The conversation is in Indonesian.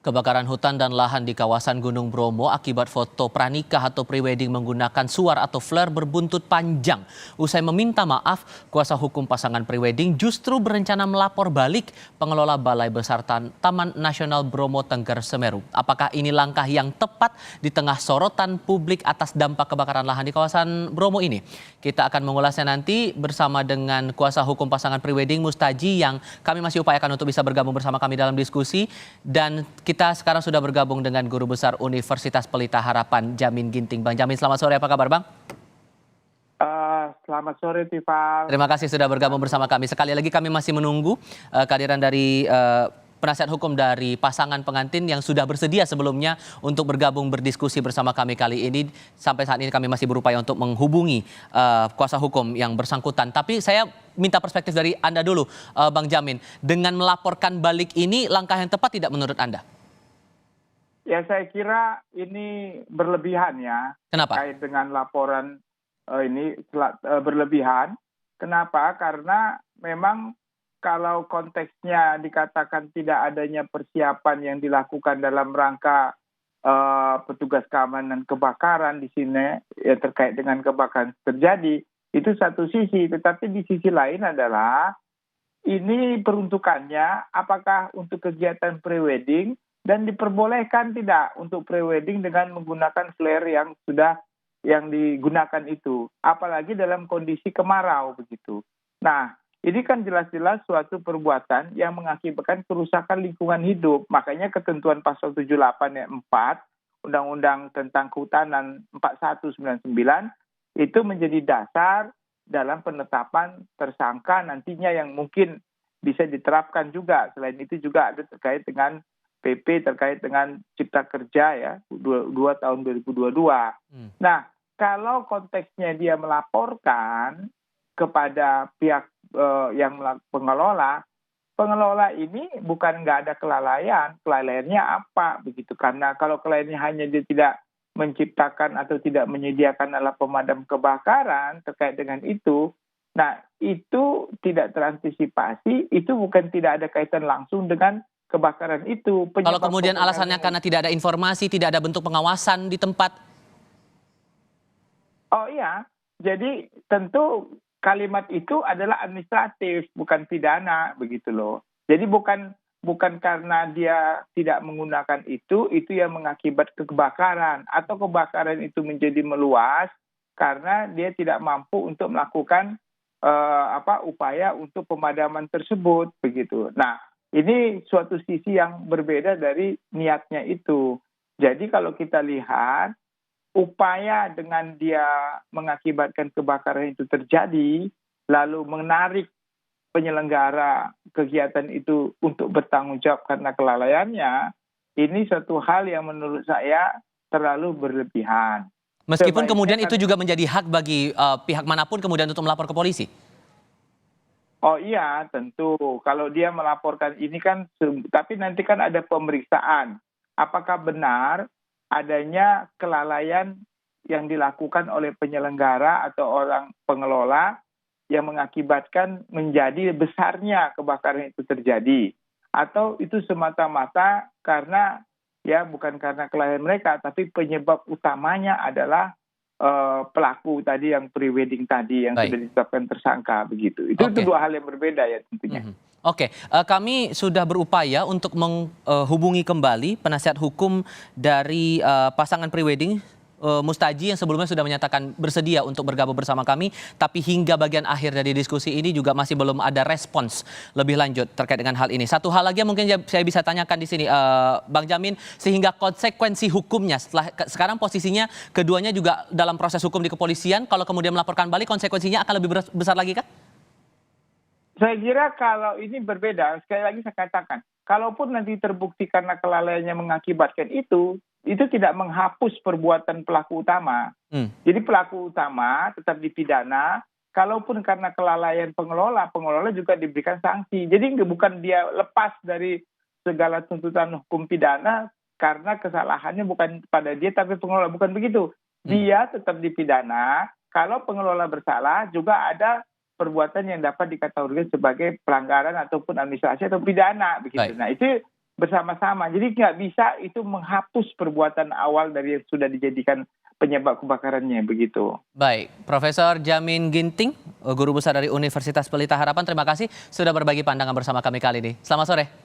Kebakaran hutan dan lahan di kawasan Gunung Bromo akibat foto pranikah atau prewedding menggunakan suar atau flare berbuntut panjang. Usai meminta maaf, kuasa hukum pasangan prewedding justru berencana melapor balik pengelola Balai Besar Taman Nasional Bromo Tengger Semeru. Apakah ini langkah yang tepat di tengah sorotan publik atas dampak kebakaran lahan di kawasan Bromo ini? Kita akan mengulasnya nanti bersama dengan kuasa hukum pasangan prewedding Mustaji yang kami masih upayakan untuk bisa bergabung bersama kami dalam diskusi. Dan kita sekarang sudah bergabung dengan Guru Besar Universitas Pelita Harapan, Jamin Ginting. Bang Jamin, selamat sore. Apa kabar, Bang? Selamat sore, Tifal. Terima kasih sudah bergabung bersama kami. Sekali lagi kami masih menunggu kehadiran dari penasihat hukum dari pasangan pengantin yang sudah bersedia sebelumnya untuk bergabung berdiskusi bersama kami kali ini. Sampai saat ini kami masih berupaya untuk menghubungi kuasa hukum yang bersangkutan. Tapi saya minta perspektif dari Anda dulu, Bang Jamin. Dengan melaporkan balik ini, langkah yang tepat tidak menurut Anda? Ya, saya kira ini berlebihan ya. Kenapa? Terkait dengan laporan ini berlebihan. Kenapa? Karena memang kalau konteksnya dikatakan tidak adanya persiapan yang dilakukan dalam rangka petugas keamanan kebakaran di sini ya, terkait dengan kebakaran terjadi, itu satu sisi. Tetapi di sisi lain adalah ini peruntukannya apakah untuk kegiatan prewedding dan diperbolehkan tidak untuk prewedding dengan menggunakan flare yang digunakan itu, apalagi dalam kondisi kemarau begitu. Nah, ini kan jelas-jelas suatu perbuatan yang mengakibatkan kerusakan lingkungan hidup. Makanya ketentuan pasal 78 ayat 4 Undang-Undang tentang Kehutanan 4199 itu menjadi dasar dalam penetapan tersangka nantinya yang mungkin bisa diterapkan juga. Selain itu juga ada terkait dengan PP terkait dengan Cipta Kerja ya 2 tahun 2022. Nah, kalau konteksnya dia melaporkan kepada pihak yang pengelola ini bukan nggak ada kelalaiannya apa begitu, karena kalau kelalaiannya hanya dia tidak menciptakan atau tidak menyediakan alat pemadam kebakaran terkait dengan itu, nah itu tidak terantisipasi, itu bukan tidak ada kaitan langsung dengan kebakaran itu. Kalau kemudian alasannya karena tidak ada informasi, tidak ada bentuk pengawasan di tempat. Oh iya, jadi tentu kalimat itu adalah administratif, bukan pidana begitu loh. Jadi bukan karena dia tidak menggunakan itu yang mengakibatkan kebakaran, atau kebakaran itu menjadi meluas karena dia tidak mampu untuk melakukan upaya untuk pemadaman tersebut begitu. Nah, ini suatu sisi yang berbeda dari niatnya itu. Jadi kalau kita lihat upaya dengan dia mengakibatkan kebakaran itu terjadi, lalu menarik penyelenggara kegiatan itu untuk bertanggung jawab karena kelalaiannya, ini suatu hal yang menurut saya terlalu berlebihan. Meskipun kemudian itu juga menjadi hak bagi pihak manapun kemudian untuk melapor ke polisi. Oh iya, tentu. Kalau dia melaporkan ini kan, tapi nanti kan ada pemeriksaan. Apakah benar adanya kelalaian yang dilakukan oleh penyelenggara atau orang pengelola yang mengakibatkan menjadi besarnya kebakaran itu terjadi. Atau itu semata-mata karena, ya bukan karena kelalaian mereka, tapi penyebab utamanya adalah pelaku tadi yang prewedding tadi yang sudah ditetapkan tersangka begitu. Itu dua hal yang berbeda ya tentunya. Oke, kami sudah berupaya untuk menghubungi kembali penasihat hukum dari pasangan prewedding Mustaji yang sebelumnya sudah menyatakan bersedia untuk bergabung bersama kami, tapi hingga bagian akhir dari diskusi ini juga masih belum ada respons lebih lanjut terkait dengan hal ini. Satu hal lagi yang mungkin saya bisa tanyakan di sini, Bang Jamin, sehingga konsekuensi hukumnya setelah sekarang posisinya keduanya juga dalam proses hukum di kepolisian, kalau kemudian melaporkan balik konsekuensinya akan lebih besar lagi kah? Saya kira kalau ini berbeda, sekali lagi saya katakan, kalaupun nanti terbukti karena kelalaiannya mengakibatkan itu tidak menghapus perbuatan pelaku utama. Jadi pelaku utama tetap dipidana, kalaupun karena kelalaian pengelola juga diberikan sanksi. Jadi bukan dia lepas dari segala tuntutan hukum pidana karena kesalahannya bukan pada dia tapi pengelola, bukan begitu. Dia tetap dipidana, kalau pengelola bersalah juga ada perbuatan yang dapat dikategorikan sebagai pelanggaran ataupun administrasi atau pidana begitu. Nah, itu bersama-sama. Jadi nggak bisa itu menghapus perbuatan awal dari yang sudah dijadikan penyebab kebakarannya begitu. Baik, Profesor Jamin Ginting, Guru Besar dari Universitas Pelita Harapan, terima kasih sudah berbagi pandangan bersama kami kali ini. Selamat sore.